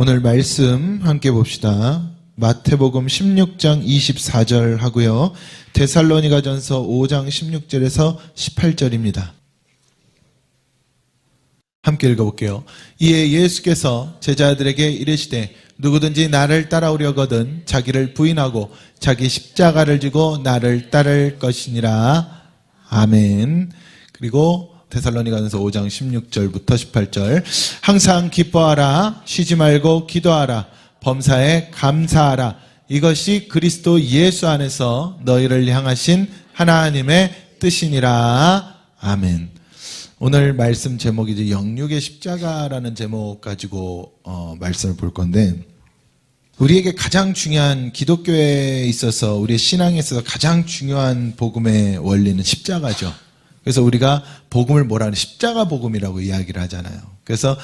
오늘 말씀 함께 봅시다. 마태복음 16장 24절 하고요. 데살로니가전서 5장 16절에서 18절입니다. 함께 읽어볼게요. 이에 예수께서 제자들에게 이르시되 누구든지 나를 따라오려거든 자기를 부인하고 자기 십자가를 지고 나를 따를 것이니라. 아멘. 그리고 데살로니가전서 5장 16절부터 18절. 항상 기뻐하라. 쉬지 말고 기도하라. 범사에 감사하라. 이것이 그리스도 예수 안에서 너희를 향하신 하나님의 뜻이니라. 아멘. 오늘 말씀 제목이 이제 영육의 십자가라는 제목 가지고 말씀을 볼 건데, 우리에게 가장 중요한, 기독교에 있어서 우리의 신앙에 있어서 가장 중요한 복음의 원리는 십자가죠. 그래서 우리가 복음을 뭐라 하는 십자가 복음이라고 이야기를 하잖아요. 그래서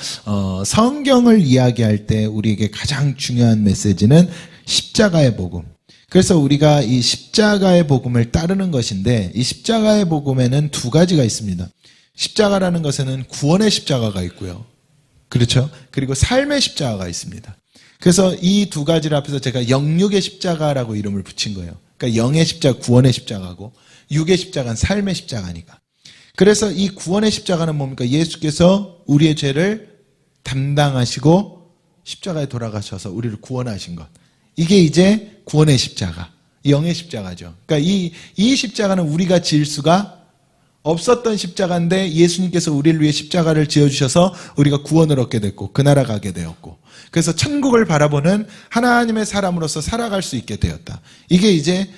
성경을 이야기할 때 우리에게 가장 중요한 메시지는 십자가의 복음. 그래서 우리가 이 십자가의 복음을 따르는 것인데, 이 십자가의 복음에는 두 가지가 있습니다. 십자가라는 것에는 구원의 십자가가 있고요. 그렇죠? 그리고 삶의 십자가가 있습니다. 그래서 이 두 가지를 앞에서 제가 영육의 십자가라고 이름을 붙인 거예요. 그러니까 영의 십자가, 구원의 십자가고, 육의 십자가는 삶의 십자가니까. 그래서 이 구원의 십자가는 뭡니까? 예수께서 우리의 죄를 담당하시고 십자가에 돌아가셔서 우리를 구원하신 것. 이게 이제 구원의 십자가, 영의 십자가죠. 그러니까 이 십자가는 우리가 지을 수가 없었던 십자가인데 예수님께서 우리를 위해 십자가를 지어주셔서 우리가 구원을 얻게 됐고 그 나라 가게 되었고, 그래서 천국을 바라보는 하나님의 사람으로서 살아갈 수 있게 되었다. 이게 이제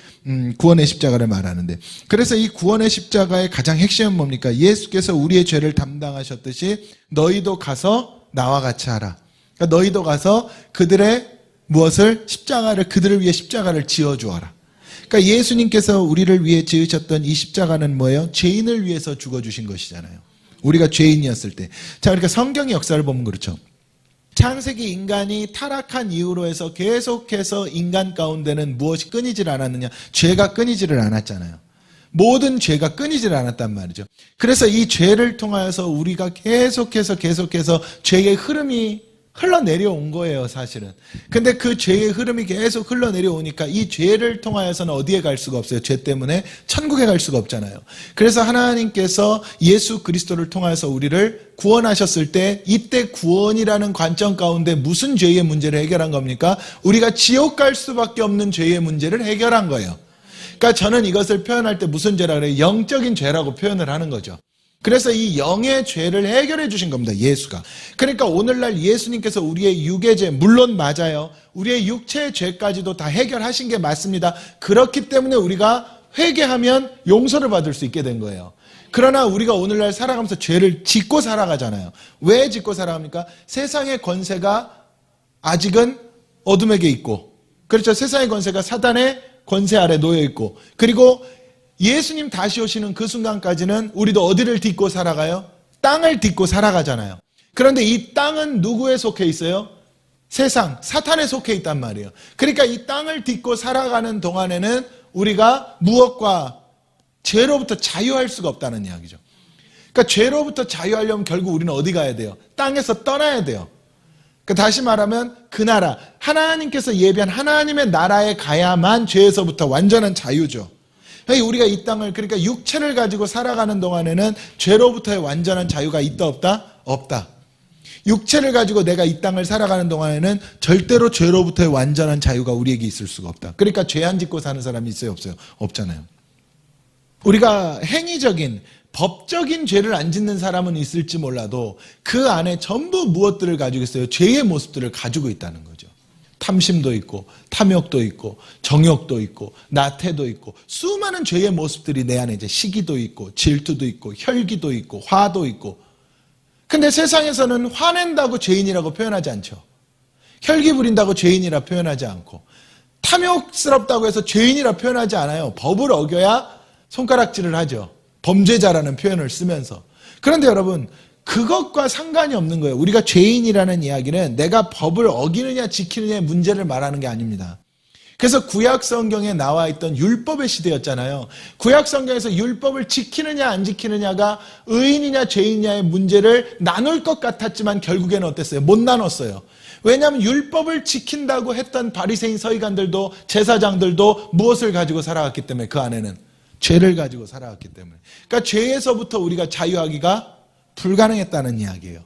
구원의 십자가를 말하는데, 그래서 이 구원의 십자가의 가장 핵심은 뭡니까? 예수께서 우리의 죄를 담당하셨듯이 너희도 가서 나와 같이 하라. 그러니까 너희도 가서 그들의 무엇을? 십자가를, 그들을 위해 십자가를 지어주어라. 그러니까 예수님께서 우리를 위해 지으셨던 이 십자가는 뭐예요? 죄인을 위해서 죽어주신 것이잖아요. 우리가 죄인이었을 때. 자, 그러니까 성경의 역사를 보면 그렇죠. 창세기 인간이 타락한 이후로 해서 계속해서 인간 가운데는 무엇이 끊이질 않았느냐? 죄가 끊이지를 않았잖아요. 모든 죄가 끊이질 않았단 말이죠. 그래서 이 죄를 통하여서 우리가 계속해서 죄의 흐름이 흘러내려온 거예요, 사실은. 근데 그 죄의 흐름이 계속 흘러내려오니까 이 죄를 통하여서는 어디에 갈 수가 없어요. 죄 때문에 천국에 갈 수가 없잖아요. 그래서 하나님께서 예수 그리스도를 통하여서 우리를 구원하셨을 때, 이때 구원이라는 관점 가운데 무슨 죄의 문제를 해결한 겁니까? 우리가 지옥 갈 수밖에 없는 죄의 문제를 해결한 거예요. 그러니까 저는 이것을 표현할 때 무슨 죄라 그래요? 영적인 죄라고 표현을 하는 거죠. 그래서 이 영의 죄를 해결해 주신 겁니다, 예수가. 그러니까 오늘날 예수님께서 우리의 육의 죄, 물론 맞아요. 우리의 육체의 죄까지도 다 해결하신 게 맞습니다. 그렇기 때문에 우리가 회개하면 용서를 받을 수 있게 된 거예요. 그러나 우리가 오늘날 살아가면서 죄를 짓고 살아가잖아요. 왜 짓고 살아갑니까? 세상의 권세가 아직은 어둠에게 있고, 그렇죠? 세상의 권세가 사단의 권세 아래 놓여 있고, 그리고 예수님 다시 오시는 그 순간까지는 우리도 어디를 딛고 살아가요? 땅을 딛고 살아가잖아요. 그런데 이 땅은 누구에 속해 있어요? 세상, 사탄에 속해 있단 말이에요. 그러니까 이 땅을 딛고 살아가는 동안에는 우리가 무엇과 죄로부터 자유할 수가 없다는 이야기죠. 그러니까 죄로부터 자유하려면 결국 우리는 어디 가야 돼요? 땅에서 떠나야 돼요. 그러니까 다시 말하면 그 나라, 하나님께서 예비한 하나님의 나라에 가야만 죄에서부터 완전한 자유죠. 우리가 이 땅을, 그러니까 육체를 가지고 살아가는 동안에는 죄로부터의 완전한 자유가 있다 없다? 없다. 육체를 가지고 내가 이 땅을 살아가는 동안에는 절대로 죄로부터의 완전한 자유가 우리에게 있을 수가 없다. 그러니까 죄 안 짓고 사는 사람이 있어요, 없어요? 없잖아요. 우리가 행위적인, 법적인 죄를 안 짓는 사람은 있을지 몰라도 그 안에 전부 무엇들을 가지고 있어요? 죄의 모습들을 가지고 있다는 거죠. 탐심도 있고, 탐욕도 있고, 정욕도 있고, 나태도 있고, 수많은 죄의 모습들이 내 안에 이제 시기도 있고, 질투도 있고, 혈기도 있고, 화도 있고. 근데 세상에서는 화낸다고 죄인이라고 표현하지 않죠. 혈기 부린다고 죄인이라 표현하지 않고, 탐욕스럽다고 해서 죄인이라 표현하지 않아요. 법을 어겨야 손가락질을 하죠. 범죄자라는 표현을 쓰면서. 그런데 여러분, 그것과 상관이 없는 거예요. 우리가 죄인이라는 이야기는 내가 법을 어기느냐 지키느냐의 문제를 말하는 게 아닙니다. 그래서 구약 성경에 나와 있던 율법의 시대였잖아요. 구약 성경에서 율법을 지키느냐 안 지키느냐가 의인이냐 죄인이냐의 문제를 나눌 것 같았지만 결국에는 어땠어요? 못 나눴어요. 왜냐하면 율법을 지킨다고 했던 바리새인 서기관들도 제사장들도 무엇을 가지고 살아왔기 때문에 그 안에는 죄를 가지고 살아왔기 때문에. 그러니까 죄에서부터 우리가 자유하기가 불가능했다는 이야기예요.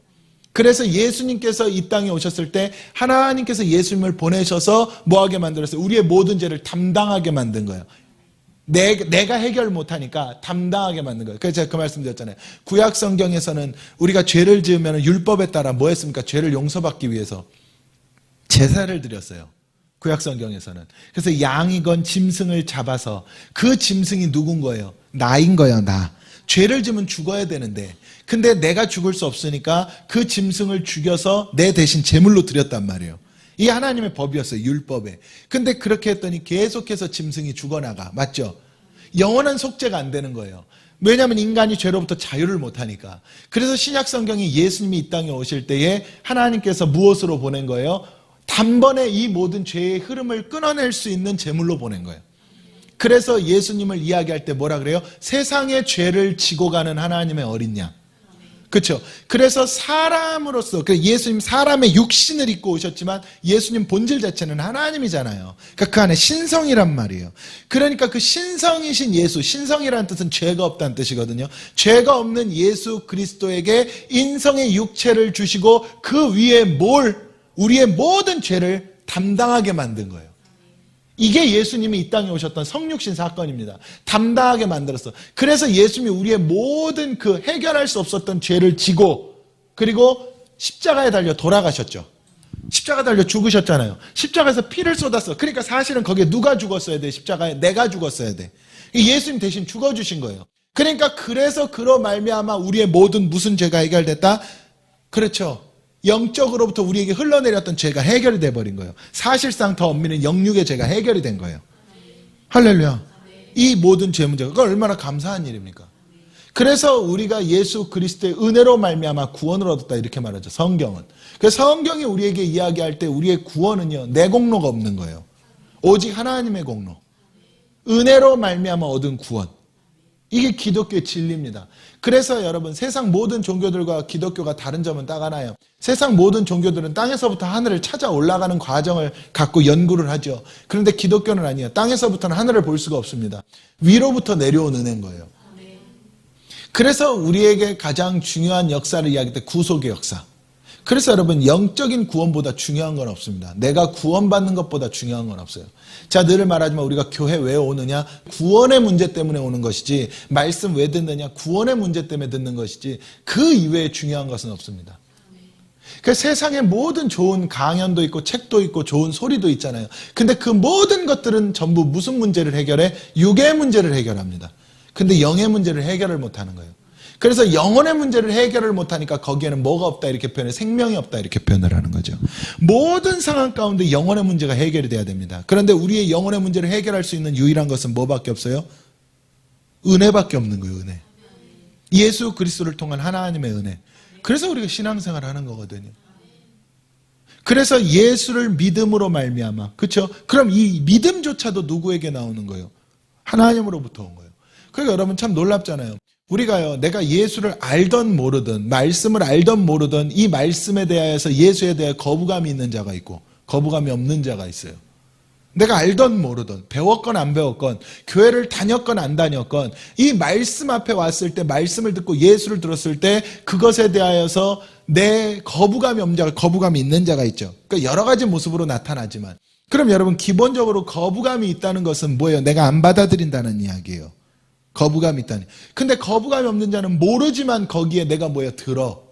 그래서 예수님께서 이 땅에 오셨을 때 하나님께서 예수님을 보내셔서 뭐하게 만들었어요? 우리의 모든 죄를 담당하게 만든 거예요. 내가 해결 못하니까 담당하게 만든 거예요. 그래서 제가 그 말씀 드렸잖아요. 구약 성경에서는 우리가 죄를 지으면 율법에 따라 뭐 했습니까? 죄를 용서받기 위해서 제사를 드렸어요. 구약 성경에서는. 그래서 양이건 짐승을 잡아서 그 짐승이 누군 거예요? 나인 거예요, 나. 죄를 지면 죽어야 되는데 근데 내가 죽을 수 없으니까 그 짐승을 죽여서 내 대신 제물로 드렸단 말이에요. 이게 하나님의 법이었어요. 율법에. 근데 그렇게 했더니 계속해서 짐승이 죽어나가. 맞죠? 영원한 속죄가 안 되는 거예요. 왜냐하면 인간이 죄로부터 자유를 못하니까. 그래서 신약 성경이 예수님이 이 땅에 오실 때에 하나님께서 무엇으로 보낸 거예요? 단번에 이 모든 죄의 흐름을 끊어낼 수 있는 제물로 보낸 거예요. 그래서 예수님을 이야기할 때 뭐라 그래요? 세상의 죄를 지고 가는 하나님의 어린 양. 그렇죠? 그래서 사람으로서 예수님 사람의 육신을 입고 오셨지만 예수님 본질 자체는 하나님이잖아요. 그러니까 그 안에 신성이란 말이에요. 그러니까 그 신성이신 예수, 신성이라는 뜻은 죄가 없다는 뜻이거든요. 죄가 없는 예수 그리스도에게 인성의 육체를 주시고 그 위에 우리의 모든 죄를 담당하게 만든 거예요. 이게 예수님이 이 땅에 오셨던 성육신 사건입니다. 담당하게 만들었어. 그래서 예수님이 우리의 모든 그 해결할 수 없었던 죄를 지고 그리고 십자가에 달려 돌아가셨죠. 십자가 달려 죽으셨잖아요. 십자가에서 피를 쏟았어. 그러니까 사실은 거기에 누가 죽었어야 돼? 십자가에 내가 죽었어야 돼. 예수님 대신 죽어주신 거예요. 그러니까 그래서 그로 말미암아 우리의 모든 무슨 죄가 해결됐다? 그렇죠. 영적으로부터 우리에게 흘러내렸던 죄가 해결이 돼버린 거예요. 사실상 더 엄밀히 영육의 죄가 해결이 된 거예요. 할렐루야. 이 모든 죄 문제가 그건 얼마나 감사한 일입니까? 그래서 우리가 예수 그리스도의 은혜로 말미암아 구원을 얻었다 이렇게 말하죠. 성경은. 그래서 성경이 우리에게 이야기할 때 우리의 구원은요. 내 공로가 없는 거예요. 오직 하나님의 공로. 은혜로 말미암아 얻은 구원. 이게 기독교의 진리입니다. 그래서 여러분 세상 모든 종교들과 기독교가 다른 점은 딱 하나예요. 세상 모든 종교들은 땅에서부터 하늘을 찾아 올라가는 과정을 갖고 연구를 하죠. 그런데 기독교는 아니에요. 땅에서부터는 하늘을 볼 수가 없습니다. 위로부터 내려온 은혜인 거예요. 그래서 우리에게 가장 중요한 역사를 이야기할 때 구속의 역사. 그래서 여러분 영적인 구원보다 중요한 건 없습니다. 내가 구원받는 것보다 중요한 건 없어요. 자, 늘 말하지만 우리가 교회 왜 오느냐? 구원의 문제 때문에 오는 것이지 말씀 왜 듣느냐? 구원의 문제 때문에 듣는 것이지 그 이외에 중요한 것은 없습니다. 그러니까 세상에 모든 좋은 강연도 있고 책도 있고 좋은 소리도 있잖아요. 근데 그 모든 것들은 전부 무슨 문제를 해결해? 육의 문제를 해결합니다. 근데 영의 문제를 해결을 못하는 거예요. 그래서 영혼의 문제를 해결을 못하니까 거기에는 뭐가 없다 이렇게 표현해 생명이 없다 이렇게 표현을 하는 거죠. 모든 상황 가운데 영혼의 문제가 해결이 돼야 됩니다. 그런데 우리의 영혼의 문제를 해결할 수 있는 유일한 것은 뭐밖에 없어요? 은혜밖에 없는 거예요. 은혜. 예수 그리스도를 통한 하나님의 은혜. 그래서 우리가 신앙생활을 하는 거거든요. 그래서 예수를 믿음으로 말미암아. 그렇죠? 그럼 이 믿음조차도 누구에게 나오는 거예요? 하나님으로부터 온 거예요. 그러니까 여러분 참 놀랍잖아요. 우리가요, 내가 예수를 알던 모르든 말씀을 알던 모르든 이 말씀에 대하여서 예수에 대해 거부감이 있는 자가 있고 거부감이 없는 자가 있어요. 내가 알던 모르든 배웠건 안 배웠건 교회를 다녔건 안 다녔건 이 말씀 앞에 왔을 때 말씀을 듣고 예수를 들었을 때 그것에 대하여서 내 거부감이 없는 자가 거부감이 있는 자가 있죠. 그러니까 여러 가지 모습으로 나타나지만 그럼 여러분 기본적으로 거부감이 있다는 것은 뭐예요? 내가 안 받아들인다는 이야기예요. 거부감이 있다니. 근데 거부감이 없는 자는 모르지만 거기에 내가 들어.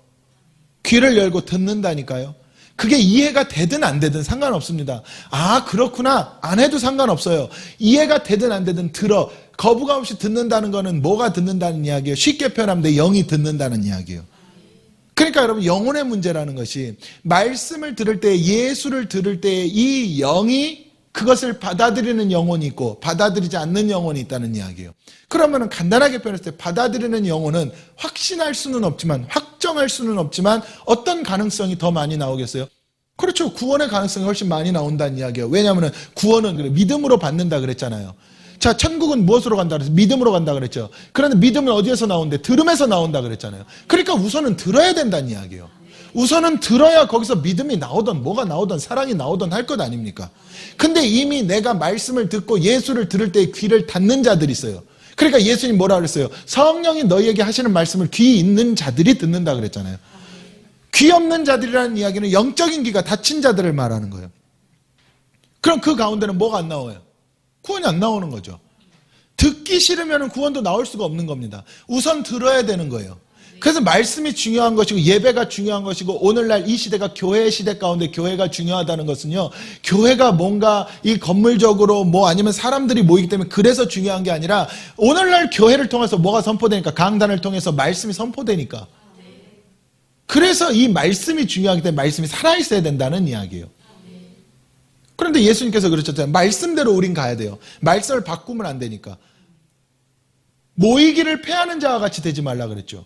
귀를 열고 듣는다니까요. 그게 이해가 되든 안 되든 상관없습니다. 아, 그렇구나. 안 해도 상관없어요. 이해가 되든 안 되든 들어. 거부감 없이 듣는다는 거는 뭐가 듣는다는 이야기예요? 쉽게 표현하면 내 영이 듣는다는 이야기예요. 그러니까 여러분 영혼의 문제라는 것이 말씀을 들을 때 예수를 들을 때 이 영이 그것을 받아들이는 영혼이 있고 받아들이지 않는 영혼이 있다는 이야기예요. 그러면 간단하게 표현했을 때 받아들이는 영혼은 확신할 수는 없지만 확정할 수는 없지만 어떤 가능성이 더 많이 나오겠어요? 그렇죠. 구원의 가능성이 훨씬 많이 나온다는 이야기예요. 왜냐하면 구원은 그래, 믿음으로 받는다 그랬잖아요. 자, 천국은 무엇으로 간다 그랬어요? 믿음으로 간다 그랬죠. 그런데 믿음은 어디에서 나온대? 들음에서 나온다 그랬잖아요. 그러니까 우선은 들어야 된다는 이야기예요. 우선은 들어야 거기서 믿음이 나오던 뭐가 나오던 사랑이 나오던 할 것 아닙니까? 근데 이미 내가 말씀을 듣고 예수를 들을 때 귀를 닫는 자들이 있어요. 그러니까 예수님 뭐라 그랬어요? 성령이 너희에게 하시는 말씀을 귀 있는 자들이 듣는다 그랬잖아요. 귀 없는 자들이라는 이야기는 영적인 귀가 닫힌 자들을 말하는 거예요. 그럼 그 가운데는 뭐가 안 나와요? 구원이 안 나오는 거죠. 듣기 싫으면 구원도 나올 수가 없는 겁니다. 우선 들어야 되는 거예요. 그래서 말씀이 중요한 것이고 예배가 중요한 것이고 오늘날 이 시대가 교회의 시대 가운데 교회가 중요하다는 것은요. 교회가 뭔가 이 건물적으로 뭐 아니면 사람들이 모이기 때문에 그래서 중요한 게 아니라 오늘날 교회를 통해서 뭐가 선포되니까 강단을 통해서 말씀이 선포되니까 그래서 이 말씀이 중요하기 때문에 말씀이 살아있어야 된다는 이야기예요. 그런데 예수님께서 그러셨잖아요. 말씀대로 우린 가야 돼요. 말씀을 바꾸면 안 되니까. 모이기를 패하는 자와 같이 되지 말라 그랬죠.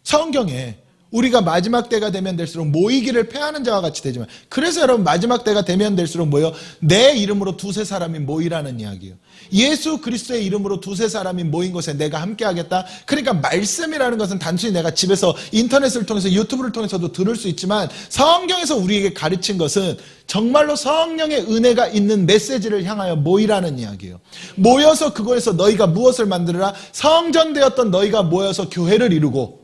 성경에 우리가 마지막 때가 되면 될수록 모이기를 패하는 자와 같이 되지 말라. 그래서 여러분 마지막 때가 되면 될수록 뭐예요? 내 이름으로 두세 사람이 모이라는 이야기예요. 예수 그리스도의 이름으로 두세 사람이 모인 곳에 내가 함께 하겠다. 그러니까 말씀이라는 것은 단순히 내가 집에서 인터넷을 통해서 유튜브를 통해서도 들을 수 있지만 성경에서 우리에게 가르친 것은 정말로 성령의 은혜가 있는 메시지를 향하여 모이라는 이야기예요. 모여서 그곳에서 너희가 무엇을 만들어라? 성전되었던 너희가 모여서 교회를 이루고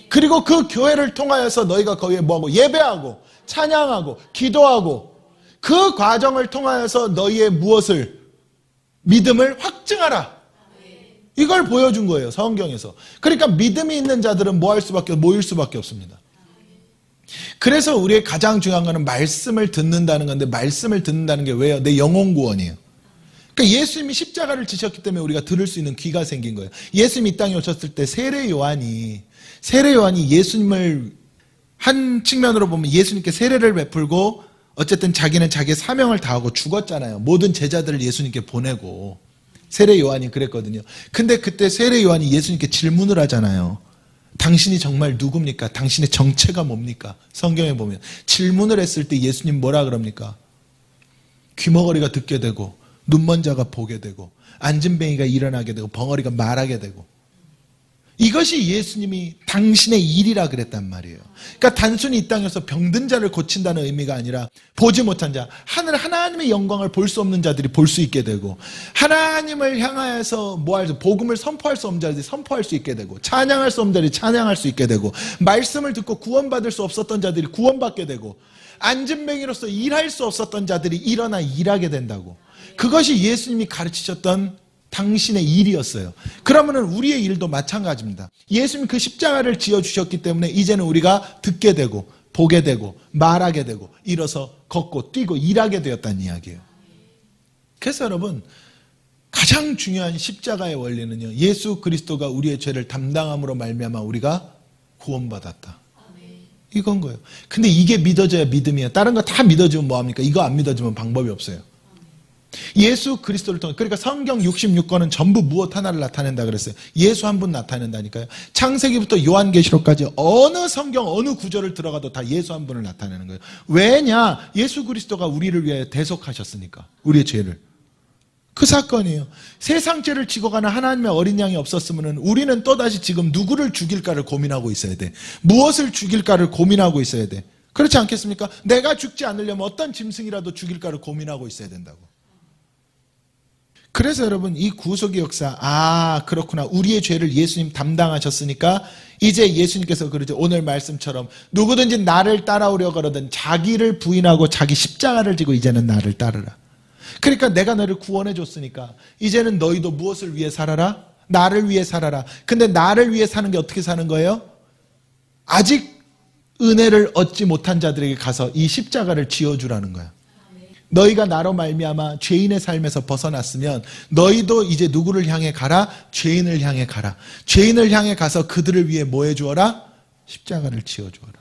그리고 그 교회를 통하여서 너희가 거기에 뭐하고 예배하고 찬양하고 기도하고 그 과정을 통하여서 너희의 무엇을 믿음을 확증하라. 이걸 보여준 거예요. 성경에서. 그러니까 믿음이 있는 자들은 뭐 할 수밖에 모일 수밖에 없습니다. 그래서 우리의 가장 중요한 거는 말씀을 듣는다는 건데 말씀을 듣는다는 게 왜요? 내 영혼 구원이에요. 그러니까 예수님이 십자가를 지셨기 때문에 우리가 들을 수 있는 귀가 생긴 거예요. 예수님이 이 땅에 오셨을 때 세례 요한이 예수님을 한 측면으로 보면 예수님께 세례를 베풀고 어쨌든 자기는 자기의 사명을 다하고 죽었잖아요. 모든 제자들을 예수님께 보내고 세례 요한이 그랬거든요. 근데 그때 세례 요한이 예수님께 질문을 하잖아요. 당신이 정말 누굽니까? 당신의 정체가 뭡니까? 성경에 보면 질문을 했을 때 예수님 뭐라 그럽니까? 귀머거리가 듣게 되고 눈먼 자가 보게 되고 앉은뱅이가 일어나게 되고 벙어리가 말하게 되고 이것이 예수님이 당신의 일이라 그랬단 말이에요. 그러니까 단순히 이 땅에서 병든 자를 고친다는 의미가 아니라 보지 못한 자, 하나님의 영광을 볼 수 없는 자들이 볼 수 있게 되고 하나님을 향하여서 복음을 선포할 수 없는 자들이 선포할 수 있게 되고 찬양할 수 없는 자들이 찬양할 수 있게 되고 말씀을 듣고 구원받을 수 없었던 자들이 구원받게 되고 앉은뱅이로서 일할 수 없었던 자들이 일어나 일하게 된다고. 그것이 예수님이 가르치셨던 당신의 일이었어요. 그러면은 우리의 일도 마찬가지입니다. 예수님이 그 십자가를 지어주셨기 때문에 이제는 우리가 듣게 되고 보게 되고 말하게 되고 일어서 걷고 뛰고 일하게 되었다는 이야기예요. 그래서 여러분 가장 중요한 십자가의 원리는요. 예수 그리스도가 우리의 죄를 담당함으로 말미암아 우리가 구원받았다. 이건 거예요. 근데 이게 믿어져야 믿음이에요. 다른 거 다 믿어지면 뭐합니까? 이거 안 믿어지면 방법이 없어요. 예수 그리스도를 통해 그러니까 성경 66권은 전부 무엇 하나를 나타낸다 그랬어요. 예수 한 분 나타낸다니까요. 창세기부터 요한계시록까지 어느 성경 어느 구절을 들어가도 다 예수 한 분을 나타내는 거예요. 왜냐? 예수 그리스도가 우리를 위해 대속하셨으니까. 우리의 죄를. 그 사건이에요. 세상 죄를 지고 가는 하나님의 어린 양이 없었으면 우리는 또다시 지금 누구를 죽일까를 고민하고 있어야 돼. 무엇을 죽일까를 고민하고 있어야 돼. 그렇지 않겠습니까? 내가 죽지 않으려면 어떤 짐승이라도 죽일까를 고민하고 있어야 된다고. 그래서 여러분 이 구속의 역사 그렇구나. 우리의 죄를 예수님 담당하셨으니까 이제 예수님께서 그러죠. 오늘 말씀처럼 누구든지 나를 따라오려고 그러든 자기를 부인하고 자기 십자가를 지고 이제는 나를 따르라. 그러니까 내가 너를 구원해 줬으니까 이제는 너희도 무엇을 위해 살아라? 나를 위해 살아라. 근데 나를 위해 사는 게 어떻게 사는 거예요? 아직 은혜를 얻지 못한 자들에게 가서 이 십자가를 지어주라는 거야. 너희가 나로 말미암아 죄인의 삶에서 벗어났으면 너희도 이제 누구를 향해 가라? 죄인을 향해 가라. 죄인을 향해 가서 그들을 위해 뭐 해주어라? 십자가를 지어주어라.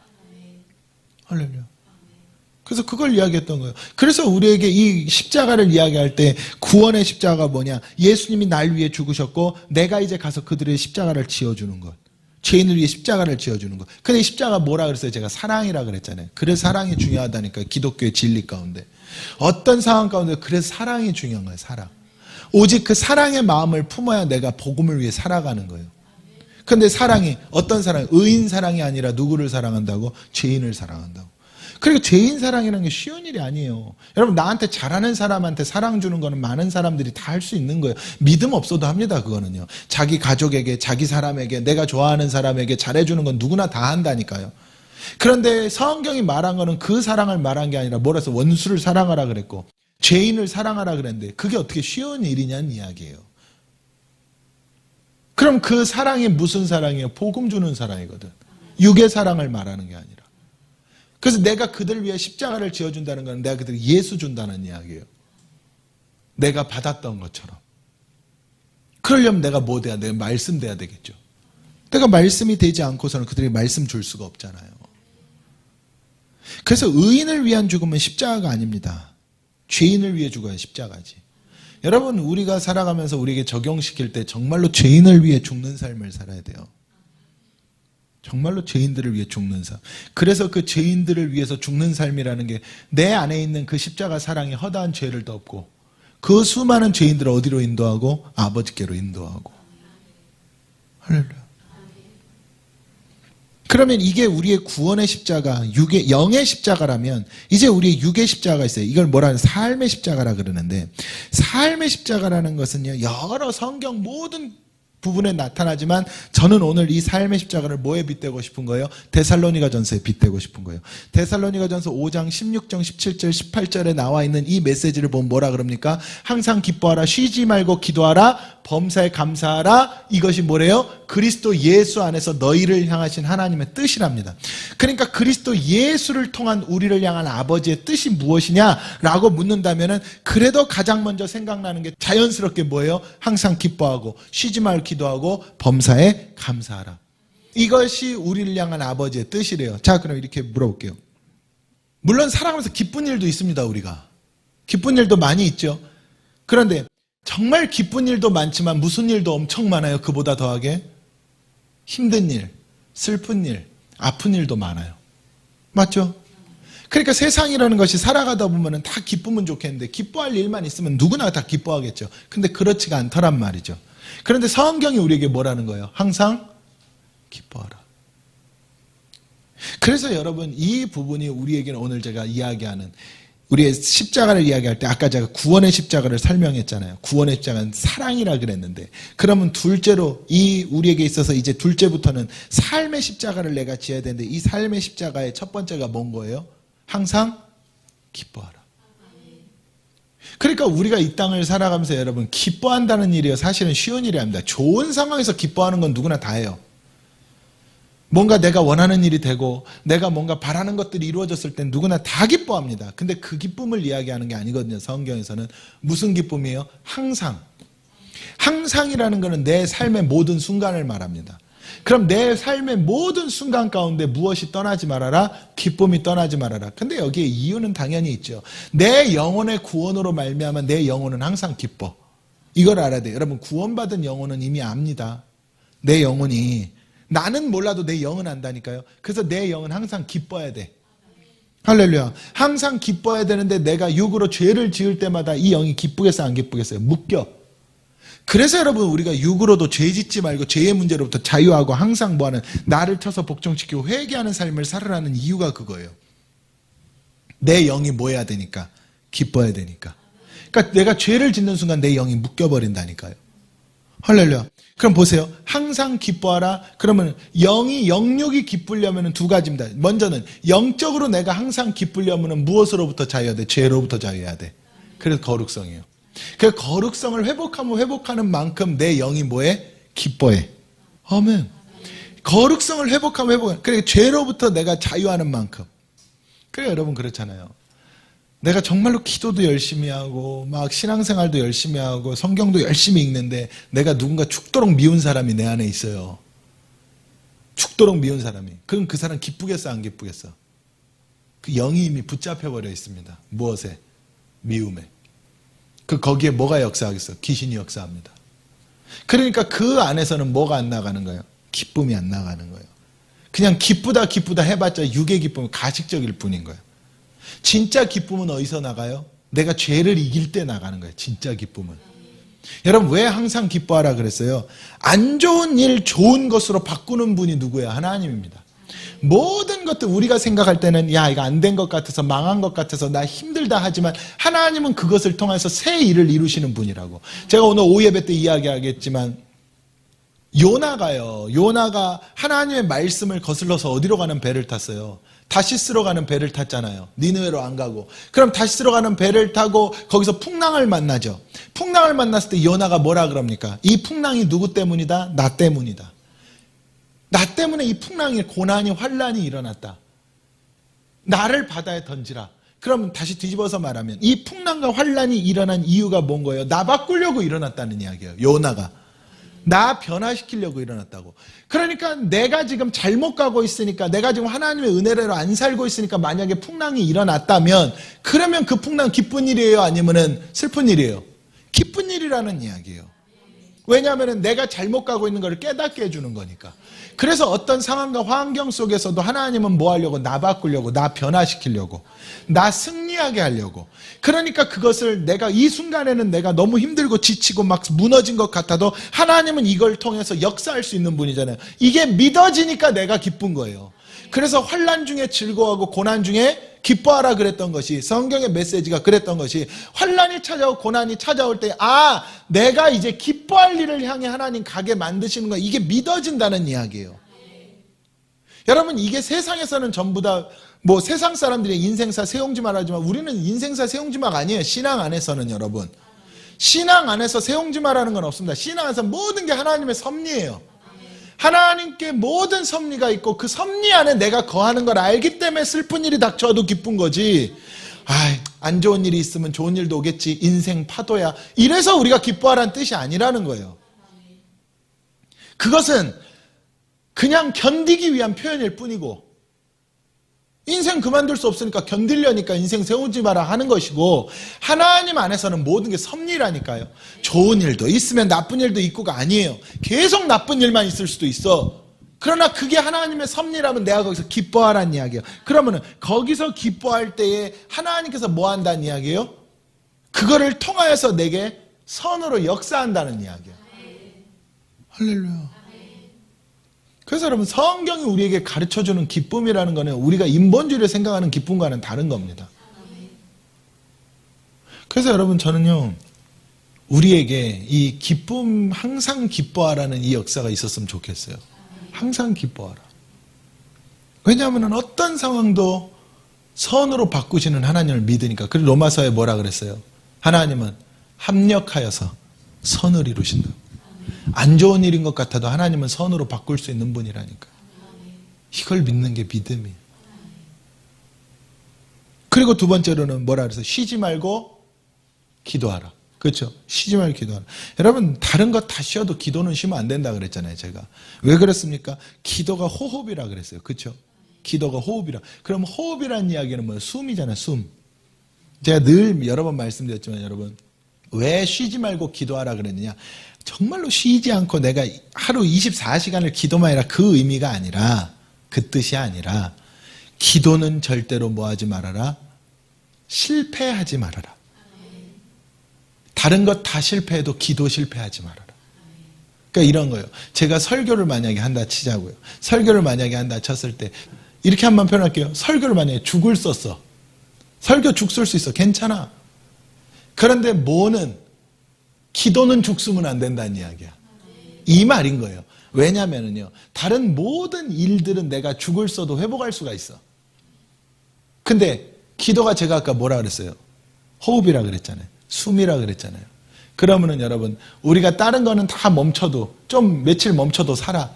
할렐루야. 그래서 그걸 이야기했던 거예요. 그래서 우리에게 이 십자가를 이야기할 때 구원의 십자가가 뭐냐? 예수님이 날 위해 죽으셨고 내가 이제 가서 그들의 십자가를 지어주는 것. 죄인을 위해 십자가를 지어주는 거. 근데 이 십자가 뭐라 그랬어요? 제가 사랑이라 그랬잖아요. 그래서 사랑이 중요하다니까, 기독교의 진리 가운데. 어떤 상황 가운데 그래서 사랑이 중요한 거예요. 사랑. 오직 그 사랑의 마음을 품어야 내가 복음을 위해 살아가는 거예요. 근데 사랑이 어떤 사랑? 의인 사랑이 아니라 누구를 사랑한다고? 죄인을 사랑한다고. 그리고 죄인 사랑이라는 게 쉬운 일이 아니에요. 여러분, 나한테 잘하는 사람한테 사랑 주는 거는 많은 사람들이 다 할 수 있는 거예요. 믿음 없어도 합니다. 그거는요. 자기 가족에게, 자기 사람에게, 내가 좋아하는 사람에게 잘해주는 건 누구나 다 한다니까요. 그런데 성경이 말한 거는 그 사랑을 말한 게 아니라 뭐라서 원수를 사랑하라 그랬고 죄인을 사랑하라 그랬는데 그게 어떻게 쉬운 일이냐는 이야기예요. 그럼 그 사랑이 무슨 사랑이에요? 복음 주는 사랑이거든. 육의 사랑을 말하는 게 아니라. 그래서 내가 그들 위해 십자가를 지어준다는 건 내가 그들 예수 준다는 이야기예요. 내가 받았던 것처럼. 그러려면 내가 뭐 돼야 돼요? 말씀 돼야 되겠죠. 내가 말씀이 되지 않고서는 그들이 말씀 줄 수가 없잖아요. 그래서 의인을 위한 죽음은 십자가가 아닙니다. 죄인을 위해 죽어야 십자가지. 여러분, 우리가 살아가면서 우리에게 적용시킬 때 정말로 죄인을 위해 죽는 삶을 살아야 돼요. 정말로 죄인들을 위해 죽는 삶. 그래서 그 죄인들을 위해서 죽는 삶이라는 게 내 안에 있는 그 십자가 사랑이 허다한 죄를 덮고 그 수많은 죄인들을 어디로 인도하고? 아버지께로 인도하고. 할렐루야. 그러면 이게 우리의 구원의 십자가, 영의 십자가라면 이제 우리의 육의 십자가가 있어요. 이걸 뭐라 하는 삶의 십자가라 그러는데 삶의 십자가라는 것은요, 여러 성경 모든 부분에 나타나지만 저는 오늘 이 삶의 십자가를 뭐에 빗대고 싶은 거예요? 데살로니가전서에 빗대고 싶은 거예요. 데살로니가전서 5장 16절, 17절, 18절에 나와 있는 이 메시지를 보면 뭐라 그럽니까? 항상 기뻐하라, 쉬지 말고 기도하라, 범사에 감사하라. 이것이 뭐래요? 그리스도 예수 안에서 너희를 향하신 하나님의 뜻이랍니다. 그러니까 그리스도 예수를 통한 우리를 향한 아버지의 뜻이 무엇이냐라고 묻는다면은 그래도 가장 먼저 생각나는 게 자연스럽게 뭐예요? 항상 기뻐하고 쉬지 말고 기도하고 범사에 감사하라. 이것이 우리를 향한 아버지의 뜻이래요. 자, 그럼 이렇게 물어볼게요. 물론 살아가면서 기쁜 일도 있습니다. 우리가 기쁜 일도 많이 있죠. 그런데 정말 기쁜 일도 많지만 무슨 일도 엄청 많아요. 그보다 더하게 힘든 일, 슬픈 일, 아픈 일도 많아요. 맞죠? 그러니까 세상이라는 것이 살아가다 보면 다 기쁘면 좋겠는데 기뻐할 일만 있으면 누구나 다 기뻐하겠죠. 근데 그렇지가 않더란 말이죠. 그런데 성경이 우리에게 뭐라는 거예요? 항상 기뻐하라. 그래서 여러분, 이 부분이 우리에게는 오늘 제가 이야기하는 우리의 십자가를 이야기할 때 아까 제가 구원의 십자가를 설명했잖아요. 구원의 십자가는 사랑이라 그랬는데 그러면 둘째로 이 우리에게 있어서 이제 둘째부터는 삶의 십자가를 내가 지어야 되는데 이 삶의 십자가의 첫 번째가 뭔 거예요? 항상 기뻐하라. 그러니까 우리가 이 땅을 살아가면서 여러분 기뻐한다는 일이요, 사실은 쉬운 일이 아닙니다. 좋은 상황에서 기뻐하는 건 누구나 다 해요. 뭔가 내가 원하는 일이 되고 내가 뭔가 바라는 것들이 이루어졌을 땐 누구나 다 기뻐합니다. 근데 그 기쁨을 이야기하는 게 아니거든요. 성경에서는 무슨 기쁨이에요? 항상. 항상이라는 것은 내 삶의 모든 순간을 말합니다. 그럼 내 삶의 모든 순간 가운데 무엇이 떠나지 말아라? 기쁨이 떠나지 말아라. 근데 여기에 이유는 당연히 있죠. 내 영혼의 구원으로 말미암아 내 영혼은 항상 기뻐. 이걸 알아야 돼요. 여러분, 구원받은 영혼은 이미 압니다. 내 영혼이, 나는 몰라도 내 영은 안다니까요. 그래서 내 영은 항상 기뻐야 돼. 할렐루야. 항상 기뻐야 되는데 내가 육으로 죄를 지을 때마다 이 영이 기쁘겠어요, 안 기쁘겠어요? 묶여. 그래서 여러분, 우리가 육으로도 죄 짓지 말고 죄의 문제로부터 자유하고 항상 뭐하는, 나를 쳐서 복종시키고 회개하는 삶을 살아라는 이유가 그거예요. 내 영이 뭐 해야 되니까? 기뻐야 되니까. 그러니까 내가 죄를 짓는 순간 내 영이 묶여버린다니까요. 할렐루야. 그럼 보세요. 항상 기뻐하라. 그러면 영육이 기쁘려면 두 가지입니다. 먼저는 영적으로 내가 항상 기쁘려면 무엇으로부터 자유해야 돼? 죄로부터 자유해야 돼. 그래서 거룩성이에요. 그 거룩성을 회복하면 회복하는 만큼 내 영이 뭐해? 기뻐해. 아멘. 거룩성을 회복하면 회복해. 그래, 죄로부터 내가 자유하는 만큼. 그래, 여러분, 그렇잖아요. 내가 정말로 기도도 열심히 하고 막 신앙생활도 열심히 하고 성경도 열심히 읽는데 내가 누군가 죽도록 미운 사람이 내 안에 있어요. 죽도록 미운 사람이. 그럼 그 사람 기쁘겠어, 안 기쁘겠어? 그 영이 이미 붙잡혀 버려 있습니다. 무엇에? 미움에. 거기에 뭐가 역사하겠어? 귀신이 역사합니다. 그러니까 그 안에서는 뭐가 안 나가는 거예요? 기쁨이 안 나가는 거예요. 그냥 기쁘다 해봤자 육의 기쁨은 가식적일 뿐인 거예요. 진짜 기쁨은 어디서 나가요? 내가 죄를 이길 때 나가는 거예요. 진짜 기쁨은. 여러분 왜 항상 기뻐하라 그랬어요? 안 좋은 일 좋은 것으로 바꾸는 분이 누구예요? 하나님입니다. 모든 것들 우리가 생각할 때는 야 이거 안 된 것 같아서 망한 것 같아서 나 힘들다 하지만 하나님은 그것을 통해서 새 일을 이루시는 분이라고. 제가 오늘 오예배 때 이야기하겠지만 요나가 하나님의 말씀을 거슬러서 어디로 가는 배를 탔어요? 다시스로 가는 배를 탔잖아요. 니느웨로 안 가고. 그럼 다시스로 가는 배를 타고 거기서 풍랑을 만나죠. 풍랑을 만났을 때 요나가 뭐라 그럽니까? 이 풍랑이 누구 때문이다? 나 때문이다. 나 때문에 이 풍랑이 고난이 환란이 일어났다. 나를 바다에 던지라. 그럼 다시 뒤집어서 말하면 이 풍랑과 환란이 일어난 이유가 뭔 거예요? 나 바꾸려고 일어났다는 이야기예요. 요나가. 나 변화시키려고 일어났다고. 그러니까 내가 지금 잘못 가고 있으니까 내가 지금 하나님의 은혜로 안 살고 있으니까 만약에 풍랑이 일어났다면 그러면 그 풍랑 기쁜 일이에요? 아니면 슬픈 일이에요? 기쁜 일이라는 이야기예요. 왜냐하면 내가 잘못 가고 있는 걸 깨닫게 해주는 거니까. 그래서 어떤 상황과 환경 속에서도 하나님은 뭐 하려고? 나 바꾸려고, 나 변화시키려고, 나 승리하게 하려고. 그러니까 그것을 내가 이 순간에는 내가 너무 힘들고 지치고 막 무너진 것 같아도 하나님은 이걸 통해서 역사할 수 있는 분이잖아요. 이게 믿어지니까 내가 기쁜 거예요. 그래서 환난 중에 즐거워하고 고난 중에 기뻐하라 그랬던 것이, 성경의 메시지가 그랬던 것이, 환난이 찾아오고 고난이 찾아올 때 내가 이제 기뻐할 일을 향해 하나님 가게 만드시는 거, 이게 믿어진다는 이야기예요. 여러분 이게 세상에서는 전부 다 세상 사람들이 인생사 세옹지마라 하지만 우리는 인생사 세옹지마가 아니에요. 신앙 안에서는. 여러분 신앙 안에서 세옹지마라는 건 없습니다. 신앙 안에서 모든 게 하나님의 섭리예요. 하나님께 모든 섭리가 있고 그 섭리 안에 내가 거하는 걸 알기 때문에 슬픈 일이 닥쳐도 기쁜 거지. 안 좋은 일이 있으면 좋은 일도 오겠지. 인생 파도야. 이래서 우리가 기뻐하라는 뜻이 아니라는 거예요. 그것은 그냥 견디기 위한 표현일 뿐이고, 인생 그만둘 수 없으니까 견디려니까 인생 세우지 마라 하는 것이고, 하나님 안에서는 모든 게 섭리라니까요. 좋은 일도 있으면 나쁜 일도 있고가 아니에요. 계속 나쁜 일만 있을 수도 있어. 그러나 그게 하나님의 섭리라면 내가 거기서 기뻐하라는 이야기예요. 그러면은 거기서 기뻐할 때에 하나님께서 뭐 한다는 이야기예요? 그거를 통하여서 내게 선으로 역사한다는 이야기예요. 할렐루야. 그래서 여러분 성경이 우리에게 가르쳐주는 기쁨이라는 것은 우리가 인본주의를 생각하는 기쁨과는 다른 겁니다. 그래서 여러분 저는요, 우리에게 이 기쁨, 항상 기뻐하라는 이 역사가 있었으면 좋겠어요. 항상 기뻐하라. 왜냐하면 어떤 상황도 선으로 바꾸시는 하나님을 믿으니까. 그리고 로마서에 뭐라 그랬어요? 하나님은 합력하여서 선을 이루신다. 안 좋은 일인 것 같아도 하나님은 선으로 바꿀 수 있는 분이라니까. 이걸 믿는 게 믿음이에요. 그리고 두 번째로는 뭐라 그랬어요? 쉬지 말고 기도하라. 그렇죠? 쉬지 말고 기도하라. 여러분 다른 거 다 쉬어도 기도는 쉬면 안 된다 그랬잖아요. 제가. 왜 그랬습니까? 기도가 호흡이라 그랬어요. 그렇죠? 기도가 호흡이라. 그럼 호흡이라는 이야기는 뭐예요? 숨이잖아요. 숨. 제가 늘 여러 번 말씀드렸지만 여러분, 왜 쉬지 말고 기도하라 그랬느냐? 정말로 쉬지 않고 내가 하루 24시간을 기도만 해라, 그 의미가 아니라, 그 뜻이 아니라, 기도는 절대로 뭐 하지 말아라? 실패하지 말아라. 다른 것 다 실패해도 기도 실패하지 말아라. 그러니까 이런 거예요. 제가 설교를 만약에 한다 치자고요. 설교를 만약에 한다 쳤을 때 이렇게 한번 표현할게요. 설교를 만약에 죽을 썼어. 설교 죽 쓸 수 있어. 괜찮아. 그런데 기도는 죽 쓰면 안 된다는 이야기야. 이 말인 거예요. 왜냐면은요, 다른 모든 일들은 내가 죽을 써도 회복할 수가 있어. 근데 기도가, 제가 아까 뭐라 그랬어요? 호흡이라 그랬잖아요. 숨이라 그랬잖아요. 그러면은 여러분, 우리가 다른 거는 다 멈춰도, 좀 며칠 멈춰도 살아.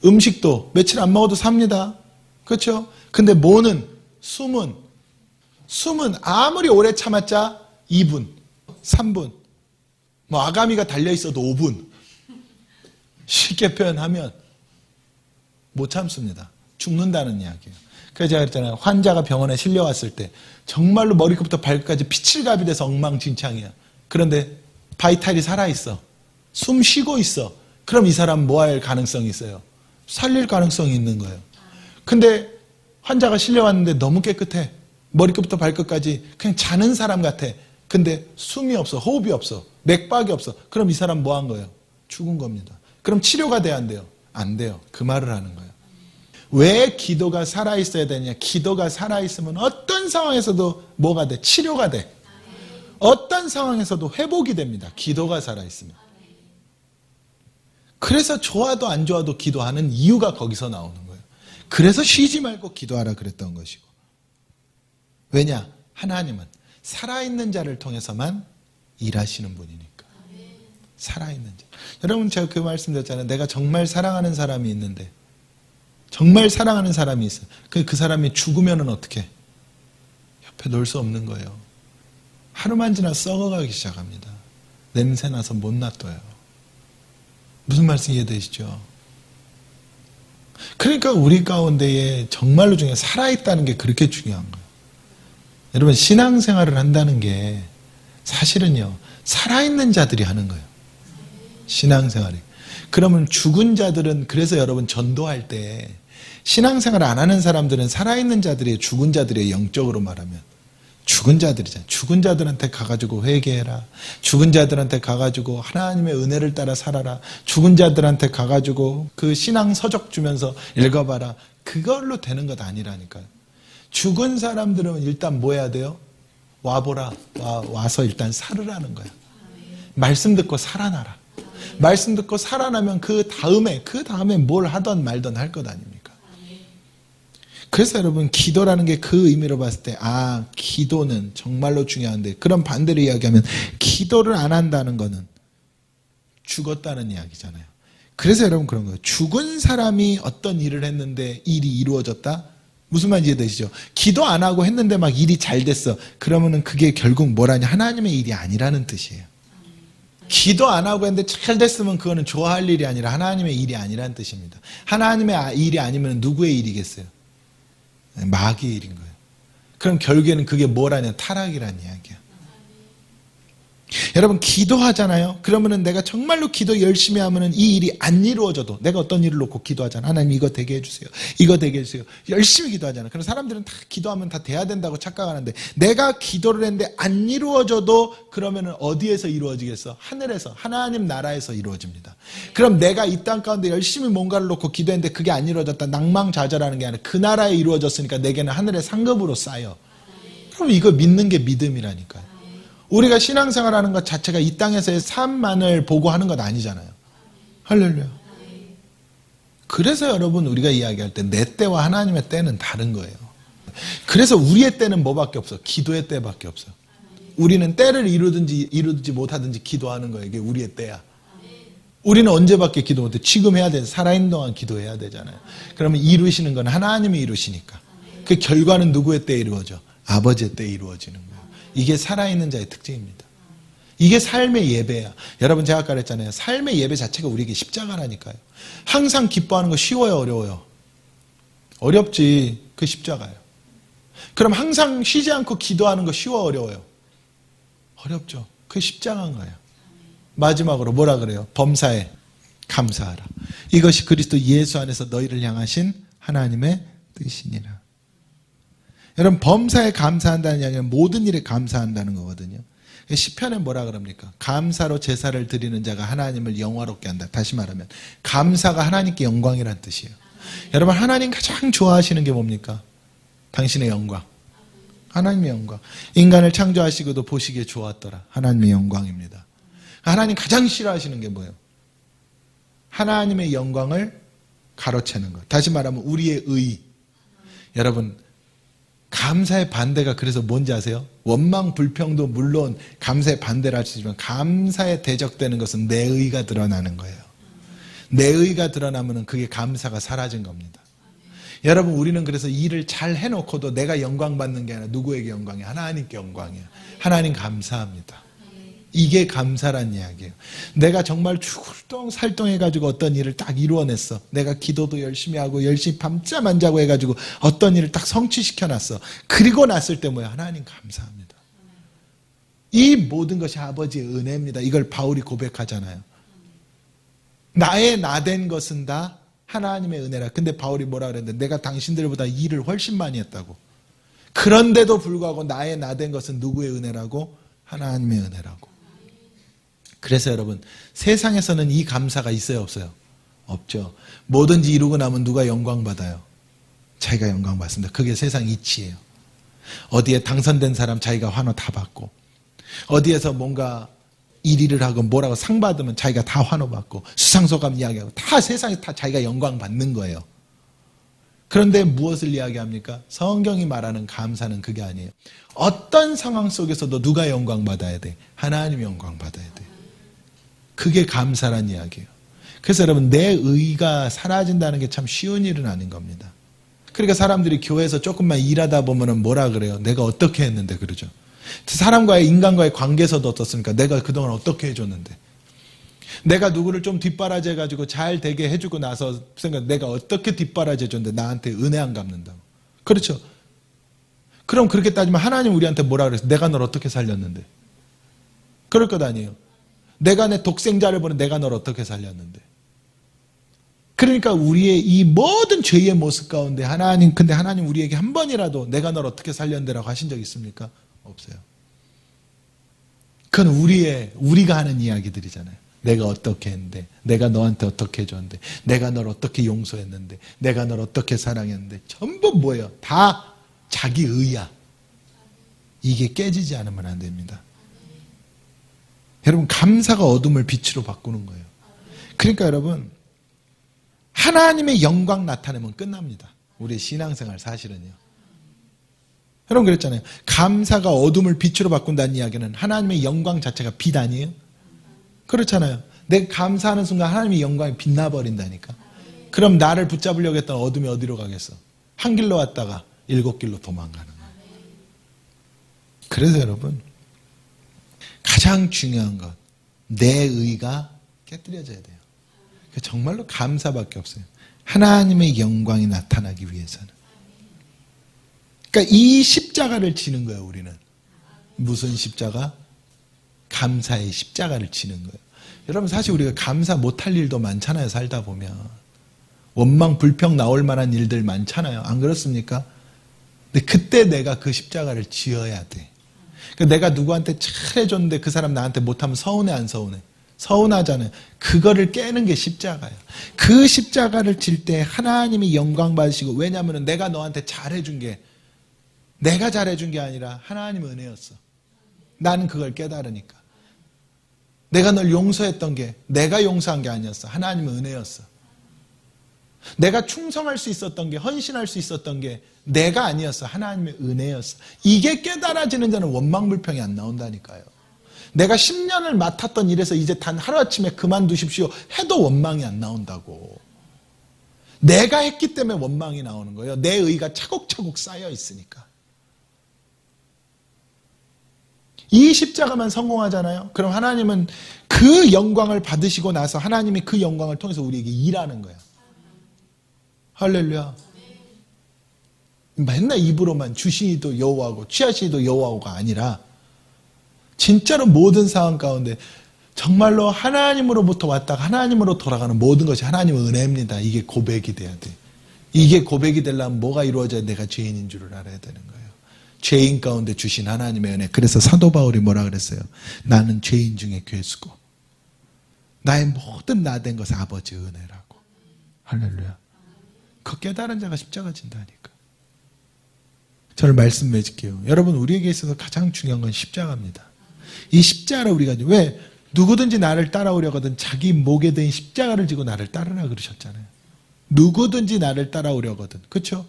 음식도 며칠 안 먹어도 삽니다. 그렇죠? 근데 숨은 아무리 오래 참았자 2분, 3분, 아가미가 달려있어도 5분. 쉽게 표현하면 못 참습니다. 죽는다는 이야기예요. 그래서 제가 그랬잖아요. 환자가 병원에 실려왔을 때 정말로 머리끝부터 발끝까지 피칠갑이 돼서 엉망진창이야. 그런데 바이탈이 살아있어. 숨 쉬고 있어. 그럼 이 사람 뭐 할 가능성이 있어요? 살릴 가능성이 있는 거예요. 근데 환자가 실려왔는데 너무 깨끗해. 머리끝부터 발끝까지 그냥 자는 사람 같아. 근데 숨이 없어. 호흡이 없어. 맥박이 없어. 그럼 이 사람 뭐 한 거예요? 죽은 겁니다. 그럼 치료가 돼야 안 돼요? 안 돼요. 그 말을 하는 거예요. 왜 기도가 살아있어야 되냐? 기도가 살아있으면 어떤 상황에서도 뭐가 돼? 치료가 돼. 어떤 상황에서도 회복이 됩니다. 기도가 살아있으면. 그래서 좋아도 안 좋아도 기도하는 이유가 거기서 나오는 거예요. 그래서 쉬지 말고 기도하라 그랬던 것이고. 왜냐? 하나님은 살아있는 자를 통해서만 일하시는 분이니까. 살아있는 자. 여러분 제가 그 말씀드렸잖아요. 내가 정말 사랑하는 사람이 있는데 정말 사랑하는 사람이 있어요. 그 사람이 죽으면은 어떻게? 옆에 놓을 수 없는 거예요. 하루만 지나 썩어가기 시작합니다. 냄새나서 못 놔둬요. 무슨 말씀 이해되시죠? 그러니까 우리 가운데에 정말로 중요한 살아있다는 게 그렇게 중요한 거예요. 여러분 신앙생활을 한다는 게 사실은요 살아있는 자들이 하는 거예요. 신앙생활이. 그러면 죽은 자들은 그래서 여러분 전도할 때 신앙생활 안 하는 사람들은 살아있는 자들이 죽은 자들이 영적으로 말하면 죽은 자들이잖아요. 죽은 자들한테 가가지고 회개해라. 죽은 자들한테 가가지고 하나님의 은혜를 따라 살아라. 죽은 자들한테 가가지고 그 신앙 서적 주면서 읽어봐라. 그걸로 되는 것 아니라니까요. 죽은 사람들은 일단 뭐 해야 돼요? 와보라. 와서 일단 살으라는 거야. 말씀 듣고 살아나라. 말씀 듣고 살아나면 그 다음에 뭘 하던 말던 할 것 아닙니까? 그래서 여러분 기도라는 게 그 의미로 봤을 때 기도는 정말로 중요한데 그런 반대로 이야기하면 기도를 안 한다는 거는 죽었다는 이야기잖아요. 그래서 여러분 그런 거예요. 죽은 사람이 어떤 일을 했는데 일이 이루어졌다? 무슨 말인지 이해되시죠? 기도 안 하고 했는데 막 일이 잘 됐어. 그러면은 그게 결국 뭐라냐? 하나님의 일이 아니라는 뜻이에요. 기도 안 하고 했는데 잘 됐으면 그거는 좋아할 일이 아니라 하나님의 일이 아니라는 뜻입니다. 하나님의 일이 아니면 누구의 일이겠어요? 마귀의 일인 거예요. 그럼 결국에는 그게 뭐라냐? 타락이라는 이야기야. 여러분 기도하잖아요. 그러면은 내가 정말로 기도 열심히 하면은 이 일이 안 이루어져도 내가 어떤 일을 놓고 기도하잖아. 하나님 이거 되게 해주세요. 이거 되게 해주세요. 열심히 기도하잖아. 그럼 사람들은 다 기도하면 다 돼야 된다고 착각하는데 내가 기도를 했는데 안 이루어져도 그러면은 어디에서 이루어지겠어? 하늘에서 하나님 나라에서 이루어집니다. 그럼 내가 이 땅 가운데 열심히 뭔가를 놓고 기도했는데 그게 안 이루어졌다. 낭망좌절하는 게 아니라 그 나라에 이루어졌으니까 내게는 하늘의 상급으로 쌓여. 그럼 이거 믿는 게 믿음이라니까요. 우리가 신앙생활하는 것 자체가 이 땅에서의 삶만을 보고 하는 것 아니잖아요. 할렐루야. 그래서 여러분 우리가 이야기할 때 내 때와 하나님의 때는 다른 거예요. 그래서 우리의 때는 뭐밖에 없어? 기도의 때밖에 없어. 우리는 때를 이루든지 못하든지 기도하는 거예요. 이게 우리의 때야. 우리는 언제밖에 기도 못해? 지금 해야 돼. 살아있는 동안 기도해야 되잖아요. 그러면 이루시는 건 하나님이 이루시니까. 그 결과는 누구의 때에 이루어져? 아버지의 때에 이루어지는 거예요. 이게 살아있는 자의 특징입니다. 이게 삶의 예배야. 여러분 제가 아까 그랬잖아요. 삶의 예배 자체가 우리에게 십자가라니까요. 항상 기뻐하는 거 쉬워요? 어려워요? 어렵지. 그 십자가예요. 그럼 항상 쉬지 않고 기도하는 거 쉬워? 어려워요? 어렵죠. 그게 십자가인 거예요. 마지막으로 뭐라 그래요? 범사에 감사하라. 이것이 그리스도 예수 안에서 너희를 향하신 하나님의 뜻이니라. 여러분 범사에 감사한다는 이야기는 모든 일에 감사한다는 거거든요. 시편에 뭐라 그럽니까? 감사로 제사를 드리는 자가 하나님을 영화롭게 한다. 다시 말하면 감사가 하나님께 영광이란 뜻이에요. 여러분 하나님 가장 좋아하시는 게 뭡니까? 당신의 영광. 하나님의 영광. 인간을 창조하시고도 보시기에 좋았더라. 하나님의 영광입니다. 하나님 가장 싫어하시는 게 뭐예요? 하나님의 영광을 가로채는 것. 다시 말하면 우리의 의. 여러분 감사의 반대가 그래서 뭔지 아세요? 원망, 불평도 물론 감사의 반대를 할 수 있지만 감사에 대적되는 것은 내 의가 드러나는 거예요. 내 의가 드러나면 그게 감사가 사라진 겁니다. 여러분 우리는 그래서 일을 잘 해놓고도 내가 영광 받는 게 아니라 누구에게 영광이야? 하나님께 영광이야. 하나님 감사합니다. 이게 감사란 이야기예요. 내가 정말 죽을똥 살똥 해가지고 어떤 일을 딱 이루어냈어. 내가 기도도 열심히 하고 열심히 밤잠 안 자고 해가지고 어떤 일을 딱 성취시켜놨어. 그리고 났을 때 뭐야? 하나님 감사합니다. 이 모든 것이 아버지의 은혜입니다. 이걸 바울이 고백하잖아요. 나의 나된 것은 다 하나님의 은혜라. 근데 바울이 뭐라 그랬는데 내가 당신들보다 일을 훨씬 많이 했다고. 그런데도 불구하고 나의 나된 것은 누구의 은혜라고? 하나님의 은혜라고. 그래서 여러분, 세상에서는 이 감사가 있어요, 없어요? 없죠. 뭐든지 이루고 나면 누가 영광 받아요? 자기가 영광 받습니다. 그게 세상 이치예요. 어디에 당선된 사람 자기가 환호 다 받고, 어디에서 뭔가 1위를 하고 뭐라고 상 받으면 자기가 다 환호 받고, 수상소감 이야기하고, 다 세상에 다 자기가 영광 받는 거예요. 그런데 무엇을 이야기합니까? 성경이 말하는 감사는 그게 아니에요. 어떤 상황 속에서도 누가 영광 받아야 돼? 하나님이 영광 받아야 돼. 그게 감사란 이야기예요. 그래서 여러분, 내 의가 사라진다는 게 참 쉬운 일은 아닌 겁니다. 그러니까 사람들이 교회에서 조금만 일하다 보면은 뭐라 그래요? 내가 어떻게 했는데 그러죠. 사람과의 인간과의 관계에서도 어떻습니까? 내가 그동안 어떻게 해줬는데, 내가 누구를 좀 뒷바라지 해가지고 잘 되게 해주고 나서 생각, 내가 어떻게 뒷바라지 해줬는데 나한테 은혜 안 갚는다고. 그렇죠. 그럼 그렇게 따지면 하나님 우리한테 뭐라 그랬어? 내가 널 어떻게 살렸는데. 그럴 것 아니에요. 내가 내 독생자를 보는 내가 널 어떻게 살렸는데. 그러니까 우리의 이 모든 죄의 모습 가운데 근데 하나님 우리에게 한 번이라도 내가 널 어떻게 살렸는데라고 하신 적 있습니까? 없어요. 그건 우리가 하는 이야기들이잖아요. 내가 어떻게 했는데, 내가 너한테 어떻게 해줬는데, 내가 널 어떻게 용서했는데, 내가 널 어떻게 사랑했는데, 전부 뭐예요? 다 자기 의야. 이게 깨지지 않으면 안 됩니다. 여러분, 감사가 어둠을 빛으로 바꾸는 거예요. 그러니까 여러분, 하나님의 영광 나타내면 끝납니다. 우리의 신앙생활 사실은요. 여러분 그랬잖아요. 감사가 어둠을 빛으로 바꾼다는 이야기는 하나님의 영광 자체가 빛 아니에요? 그렇잖아요. 내가 감사하는 순간 하나님의 영광이 빛나버린다니까. 그럼 나를 붙잡으려고 했던 어둠이 어디로 가겠어? 한 길로 왔다가 7길로 도망가는 거예요. 그래서 여러분, 가장 중요한 것, 내 의가 깨뜨려져야 돼요. 정말로 감사밖에 없어요. 하나님의 영광이 나타나기 위해서는. 그러니까 이 십자가를 지는 거예요, 우리는. 무슨 십자가? 감사의 십자가를 지는 거예요. 여러분, 사실 우리가 감사 못할 일도 많잖아요, 살다 보면. 원망, 불평 나올 만한 일들 많잖아요. 안 그렇습니까? 근데 그때 내가 그 십자가를 지어야 돼. 그러니까 내가 누구한테 잘해줬는데 그 사람 나한테 못하면 서운해, 안 서운해? 서운하잖아요. 그거를 깨는 게 십자가예요. 그 십자가를 질 때 하나님이 영광 받으시고, 왜냐하면 내가 너한테 잘해준 게 내가 잘해준 게 아니라 하나님의 은혜였어. 나는 그걸 깨달으니까. 내가 널 용서했던 게 내가 용서한 게 아니었어. 하나님의 은혜였어. 내가 충성할 수 있었던 게, 헌신할 수 있었던 게 내가 아니었어. 하나님의 은혜였어. 이게 깨달아지는 자는 원망불평이 안 나온다니까요. 내가 10년을 맡았던 일에서 이제 단 하루아침에 그만두십시오 해도 원망이 안 나온다고. 내가 했기 때문에 원망이 나오는 거예요. 내 의가 차곡차곡 쌓여 있으니까. 이 십자가만 성공하잖아요. 그럼 하나님은 그 영광을 받으시고 나서 하나님이 그 영광을 통해서 우리에게 일하는 거예요. 할렐루야. 맨날 입으로만 주시니도 여호와고 취하시니도 여호와고가 아니라 진짜로 모든 상황 가운데 정말로 하나님으로부터 왔다가 하나님으로 돌아가는 모든 것이 하나님의 은혜입니다. 이게 고백이 돼야 돼. 이게 고백이 되려면 뭐가 이루어져야 내가 죄인인 줄을 알아야 되는 거예요. 죄인 가운데 주신 하나님의 은혜. 그래서 사도 바울이 뭐라 그랬어요? 나는 죄인 중에 괴수고 나의 모든 나된 것은 아버지의 은혜라고. 할렐루야. 그 깨달은 자가 십자가 진다니까. 저를 말씀 맺을게요. 여러분, 우리에게 있어서 가장 중요한 건 십자가입니다. 이 십자가를 우리가 왜 누구든지 나를 따라오려거든 자기 목에 든 십자가를 지고 나를 따르라 그러셨잖아요. 누구든지 나를 따라오려거든. 그렇죠?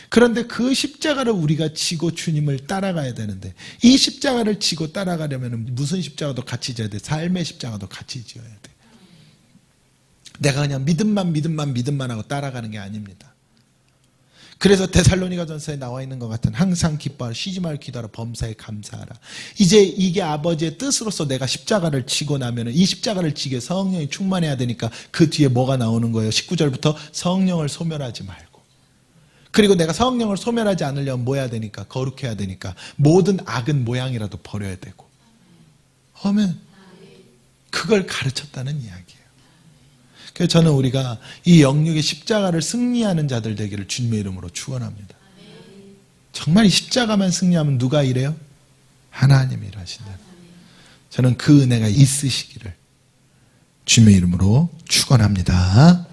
그런데 그 십자가를 우리가 지고 주님을 따라가야 되는데, 이 십자가를 지고 따라가려면 무슨 십자가도 같이 지어야 돼? 삶의 십자가도 같이 지어야 돼. 내가 그냥 믿음만 하고 따라가는 게 아닙니다. 그래서 데살로니가전서에 나와 있는 것 같은 항상 기뻐하라, 쉬지 말고 기도하라, 범사에 감사하라. 이제 이게 아버지의 뜻으로서 내가 십자가를 지고 나면 이 십자가를 지게 성령이 충만해야 되니까 그 뒤에 뭐가 나오는 거예요? 19절부터 성령을 소멸하지 말고. 그리고 내가 성령을 소멸하지 않으려면 뭐 해야 되니까? 거룩해야 되니까 모든 악은 모양이라도 버려야 되고. 아멘. 그걸 가르쳤다는 이야기예요. 그래서 저는 우리가 이 영육의 십자가를 승리하는 자들 되기를 주님의 이름으로 축원합니다. 정말 이 십자가만 승리하면 누가 일해요? 하나님이 일하신다. 저는 그 은혜가 있으시기를 주님의 이름으로 축원합니다.